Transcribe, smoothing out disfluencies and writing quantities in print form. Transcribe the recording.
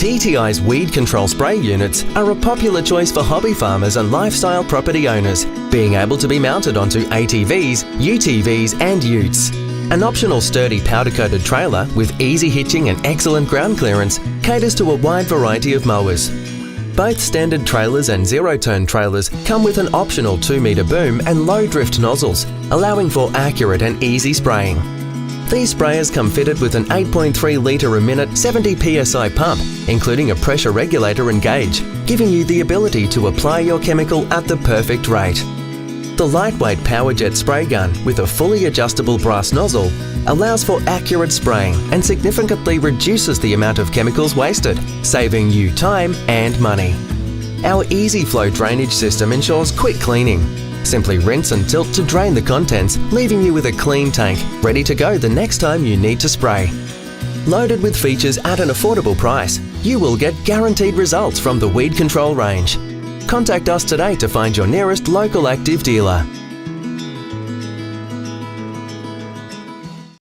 TTI's WeedControl spray units are a popular choice for hobby farmers and lifestyle property owners, being able to be mounted onto ATVs, UTVs and utes. An optional sturdy powder-coated trailer with easy hitching and excellent ground clearance caters to a wide variety of mowers. Both standard trailers and zero-turn trailers come with an optional 2-metre boom and low-drift nozzles, allowing for accurate and easy spraying. These sprayers come fitted with an 8.3 litre a minute 70 psi pump, including a pressure regulator and gauge, giving you the ability to apply your chemical at the perfect rate. The lightweight PowerJet spray gun with a fully adjustable brass nozzle allows for accurate spraying and significantly reduces the amount of chemicals wasted, saving you time and money. Our easy flow drainage system ensures quick cleaning. Simply rinse and tilt to drain the contents, leaving you with a clean tank, ready to go the next time you need to spray. Loaded with features at an affordable price, you will get guaranteed results from the WeedControl range. Contact us today to find your nearest local active dealer.